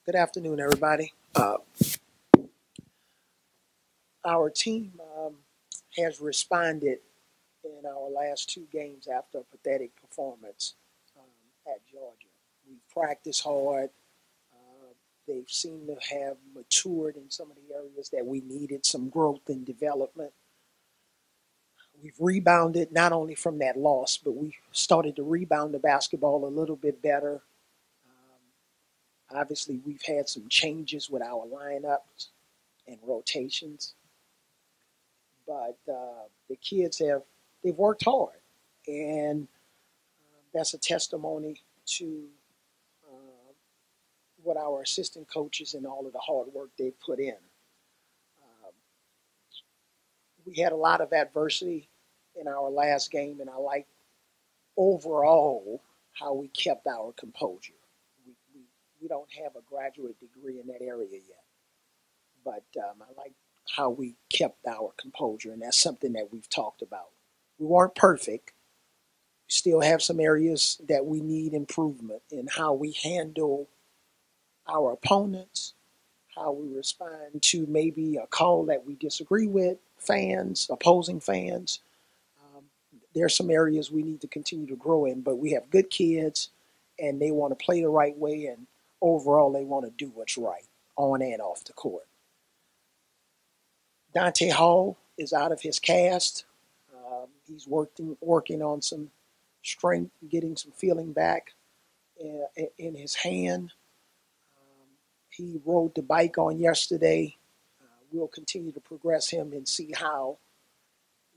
Good afternoon, everybody. Our team has responded in our last two games after a pathetic performance at Georgia. We've practiced hard. They seem to have matured in some of the areas that we needed some growth and development. We've rebounded not only from that loss, but we started to rebound the basketball a little bit better. Obviously, we've had some changes with our lineups and rotations. But the kids they've worked hard, and that's a testimony to what our assistant coaches and all of the hard work they've put in. We had a lot of adversity in our last game, and I like overall how we kept our composure. We don't have a graduate degree in that area yet, but I like how we kept our composure, and that's something that we've talked about. We weren't perfect. We still have some areas that we need improvement in how we handle our opponents, how we respond to maybe a call that we disagree with, fans, opposing fans. There are some areas we need to continue to grow in, but we have good kids, and they want to play the right way, and overall they want to do what's right on and off the court. Dante Hall is out of his cast. He's working on some strength, getting some feeling back in his hand. He rode the bike on yesterday. We'll continue to progress him and see how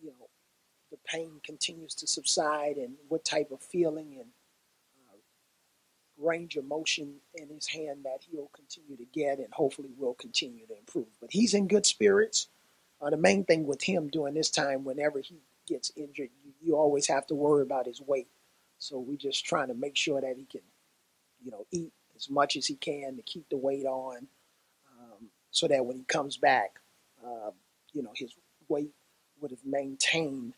the pain continues to subside and what type of feeling and range of motion in his hand that he'll continue to get, and hopefully will continue to improve. But he's in good spirits. The main thing with him during this time, whenever he gets injured, you always have to worry about his weight. So we're just trying to make sure that he can, eat as much as he can to keep the weight on, so that when he comes back, his weight would have maintained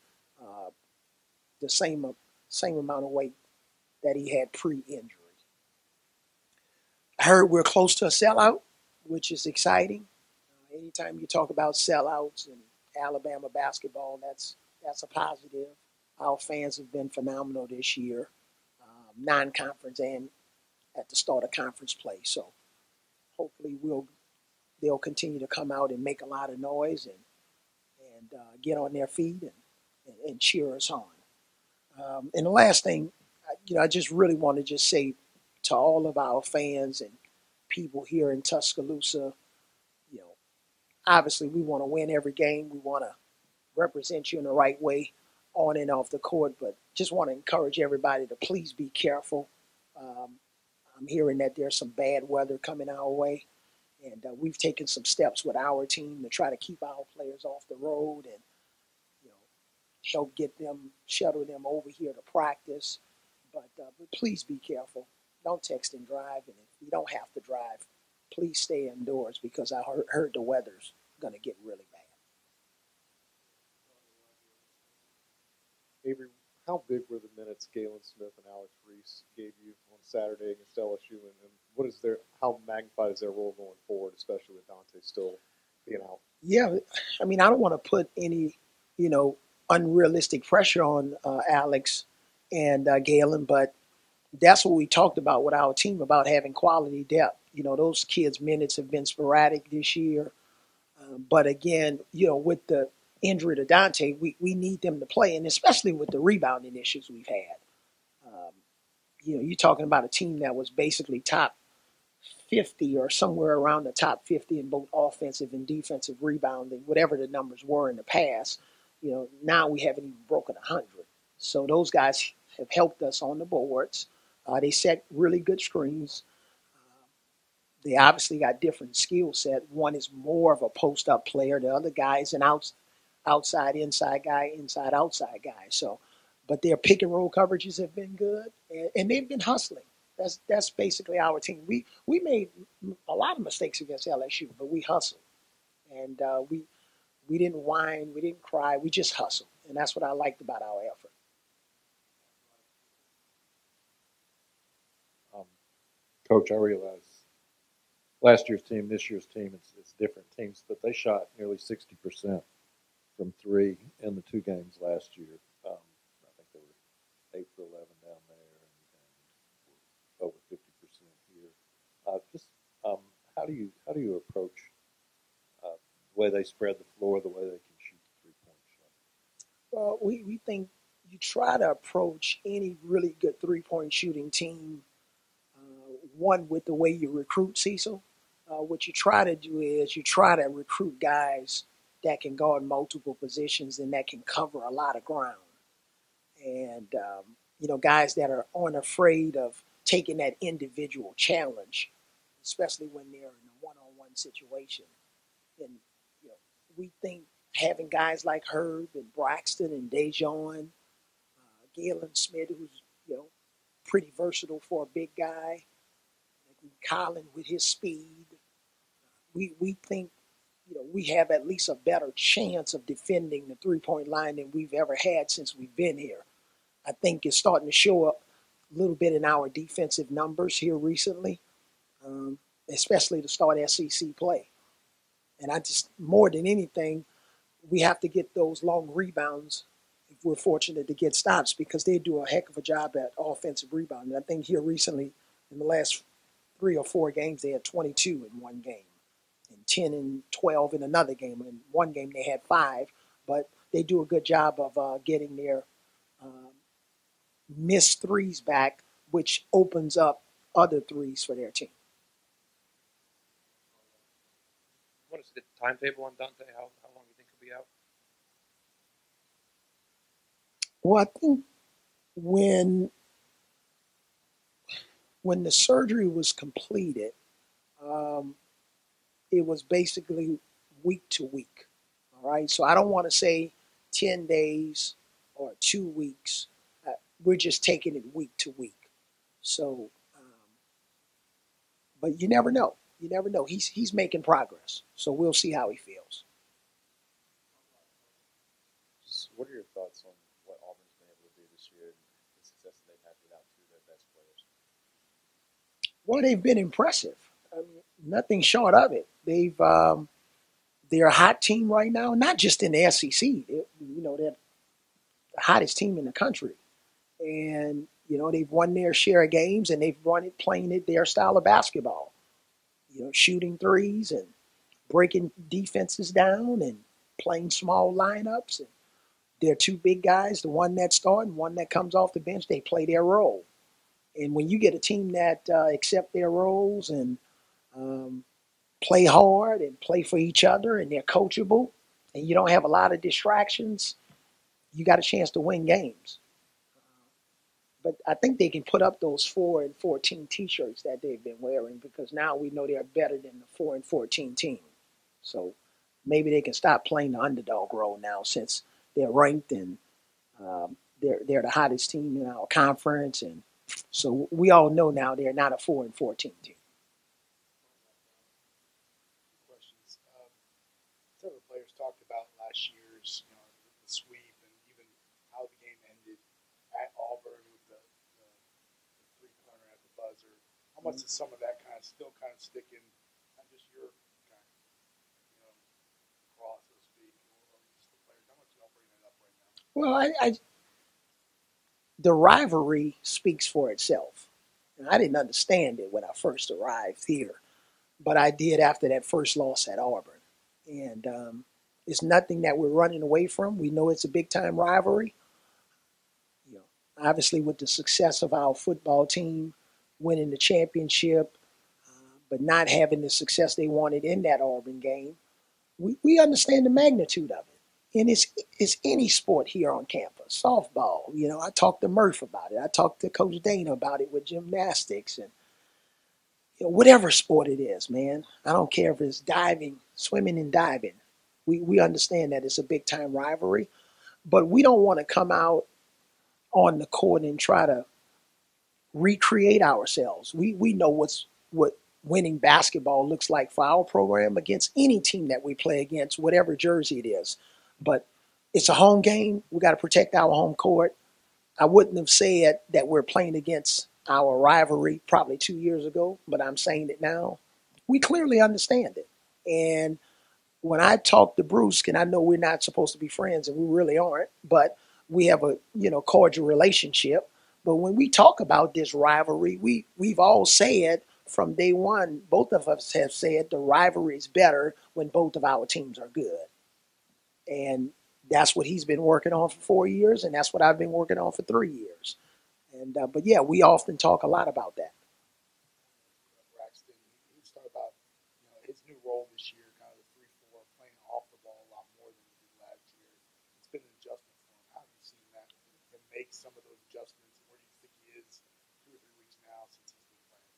the same amount of weight that he had pre-injury. I heard we're close to a sellout, which is exciting. Anytime you talk about sellouts in Alabama basketball, that's a positive. Our fans have been phenomenal this year, non-conference and at the start of conference play. So hopefully they'll continue to come out and make a lot of noise and get on their feet and cheer us on. And the last thing, I just really want to just say to all of our fans and people here in Tuscaloosa, obviously we want to win every game. We want to represent you in the right way on and off the court, but just want to encourage everybody to please be careful. I'm hearing that there's some bad weather coming our way, and we've taken some steps with our team to try to keep our players off the road and help shuttle them over here to practice. But please be careful. Don't text and drive, and if you don't have to drive, please stay indoors because I heard the weather's going to get really bad. Avery, how big were the minutes Galen Smith and Alex Reese gave you on Saturday against LSU, and how magnified is their role going forward, especially with Dante still being out? Yeah, I mean, I don't want to put any, unrealistic pressure on Alex and Galen, but that's what we talked about with our team, about having quality depth. Those kids' minutes have been sporadic this year. But again, with the injury to Dante, we need them to play, and especially with the rebounding issues we've had. You're talking about a team that was basically top 50 or somewhere around the top 50 in both offensive and defensive rebounding, whatever the numbers were in the past. Now we haven't even broken 100. So those guys have helped us on the boards. They set really good screens. They obviously got different skill set. One is more of a post-up player. The other guy is an outside, inside guy, inside, outside guy. So, but their pick and roll coverages have been good, and they've been hustling. That's basically our team. We made a lot of mistakes against LSU, but we hustled, and we didn't whine, we didn't cry, we just hustled, and that's what I liked about our effort. Coach, I realize last year's team, this year's team, it's different teams, but they shot nearly 60% from three in the two games last year. I think they were 8 for 11 down there, and over 50% here. How do you approach the way they spread the floor, the way they can shoot the 3-point shot? Well, we think you try to approach any really good 3-point shooting team, one with the way you recruit, Cecil. What you try to do is you try to recruit guys that can guard multiple positions and that can cover a lot of ground. And, guys that are unafraid of taking that individual challenge, especially when they're in a one-on-one situation. And, we think having guys like Herb and Braxton and Dejon, Galen Smith, who's, pretty versatile for a big guy, Colin with his speed, we think we have at least a better chance of defending the 3-point line than we've ever had since we've been here. I think it's starting to show up a little bit in our defensive numbers here recently, especially to start SEC play. And more than anything, we have to get those long rebounds if we're fortunate to get stops, because they do a heck of a job at offensive rebounding. I think here recently, in the last 3 or 4 games, they had 22 in one game, and 10 and 12 in another game. In one game, they had 5, but they do a good job of getting their missed threes back, which opens up other threes for their team. What is the timetable on Dante? How long do you think he'll be out? Well, I think when the surgery was completed, it was basically week to week. All right, so I don't want to say 10 days or 2 weeks. We're just taking it week to week. So, but you never know. You never know. He's making progress. So we'll see how he feels. What are your thoughts on what Auburn's been able to do this year and the success that they've had without 2 of their best players? Well, they've been impressive. I mean, nothing short of it. They're a hot team right now, not just in the SEC. They're the hottest team in the country. And, they've won their share of games, and they've won it playing it their style of basketball. Shooting threes and breaking defenses down and playing small lineups. And they're 2 big guys, the one that starts and one that comes off the bench. They play their role. And when you get a team that accept their roles and play hard and play for each other, and they're coachable, and you don't have a lot of distractions, you got a chance to win games. But I think they can put up those 4 and 14 T-shirts that they've been wearing, because now we know they're better than the 4 and 14 team. So maybe they can stop playing the underdog role now, since they're ranked and they're the hottest team in our conference. And so we all know now they're not a 4 and 14 team. Questions. Several players talked about last year's, the sweep and even how the game ended at Auburn with the 3-pointer at the buzzer. How much is some of that still stick in, not just your cross, so to speak, or just the players? How much y'all bring that up right now? Well, the rivalry speaks for itself. And I didn't understand it when I first arrived here, but I did after that first loss at Auburn. And it's nothing that we're running away from. We know it's a big-time rivalry. Obviously, with the success of our football team winning the championship, but not having the success they wanted in that Auburn game, we understand the magnitude of it. And it's any sport here on campus. Softball, I talked to Murph about it. I talked to Coach Dana about it with gymnastics, and whatever sport it is, man. I don't care if it's diving, swimming and diving. We understand that it's a big-time rivalry, but we don't want to come out on the court and try to recreate ourselves. We know what winning basketball looks like for our program against any team that we play against, whatever jersey it is. But it's a home game. We got to protect our home court. I wouldn't have said that we're playing against our rivalry probably 2 years ago, but I'm saying it now. we clearly understand it. And when I talk to Bruce, and I know we're not supposed to be friends, and we really aren't, but we have a cordial relationship. But when we talk about this rivalry, we've all said from day one, both of us have said the rivalry is better when both of our teams are good. And that's what he's been working on for 4 years, and that's what I've been working on for 3 years. And but yeah, we often talk a lot about that. Braxton, he's talking about his new role this year, kind of the 3-4, playing off the ball a lot more than he did last year. It's been an adjustment for him. How have you seen that him make some of those adjustments? And where do you think he is 2 or 3 weeks now since he's been playing?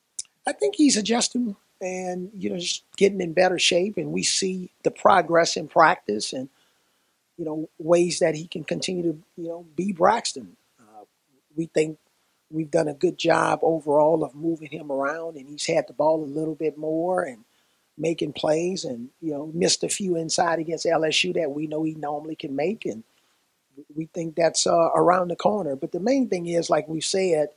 I think he's adjusting and just getting in better shape, and we see the progress in practice and ways that he can continue to be Braxton. We think we've done a good job overall of moving him around, and he's had the ball a little bit more and making plays, and missed a few inside against LSU that we know he normally can make, and we think that's around the corner. But the main thing is, like we said,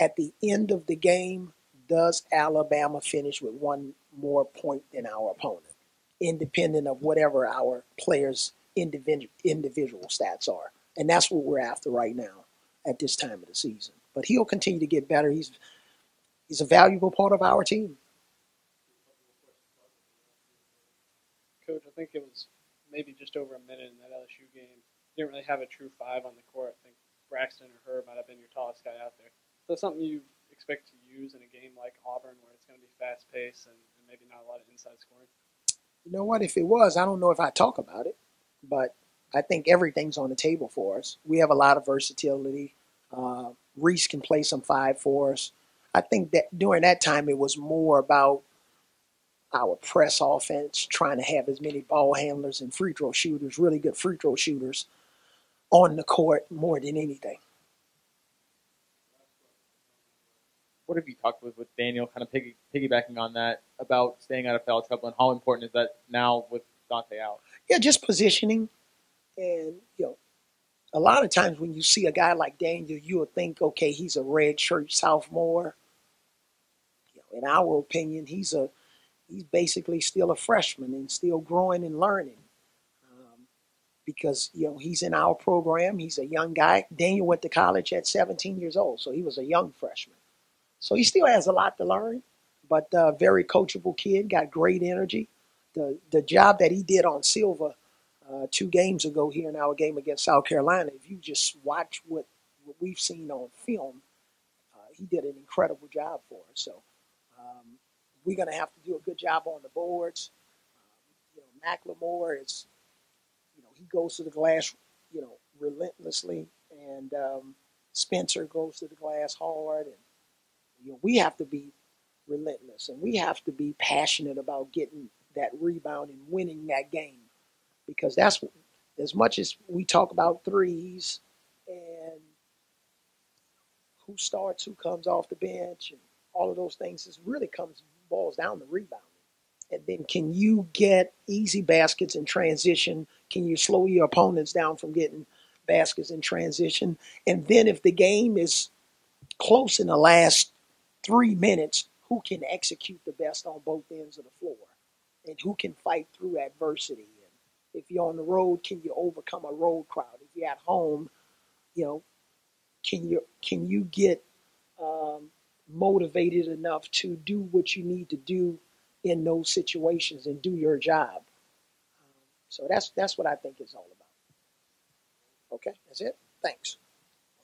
at the end of the game, does Alabama finish with one more point than our opponent, independent of whatever our players' individual stats are? And that's what we're after right now at this time of the season. But he'll continue to get better. He's a valuable part of our team. Coach, I think it was maybe just over a minute in that LSU game. Didn't really have a true 5 on the court. I think Braxton or Herb might have been your tallest guy out there. So that's something you expect to use in a game like Auburn, where it's going to be fast-paced and maybe not a lot of inside scoring? You know what? If it was, I don't know if I'd talk about it, but I think everything's on the table for us. We have a lot of versatility. Reese can play some 5 for us. I think that during that time, it was more about our press offense, trying to have as many ball handlers and free throw shooters, really good free throw shooters, on the court more than anything. What have you talked with Daniel, kind of piggybacking on that, about staying out of foul trouble, and how important is that now with Dante out? Yeah, just positioning. And, a lot of times when you see a guy like Daniel, you'll think, okay, he's a redshirt sophomore. In our opinion, he's basically still a freshman and still growing and learning. Because, he's in our program. He's a young guy. Daniel went to college at 17 years old, so he was a young freshman. So he still has a lot to learn, but very coachable kid, got great energy. The job that he did on Silva 2 games ago here in our game against South Carolina, if you just watch what we've seen on film, he did an incredible job for us. So we're going to have to do a good job on the boards. McLemore is, he goes to the glass, relentlessly, and Spencer goes to the glass hard, and we have to be relentless, and we have to be passionate about getting that rebound and winning that game, because that's, as much as we talk about threes and who starts, who comes off the bench, and all of those things, it really boils down to rebounding. And then can you get easy baskets in transition? Can you slow your opponents down from getting baskets in transition? And then if the game is close in the last 3 minutes, who can execute the best on both ends of the floor, and who can fight through adversity? And if you're on the road, can you overcome a road crowd? If you're at home, can you get motivated enough to do what you need to do in those situations and do your job? So that's what I think it's all about. Okay, that's it. Thanks.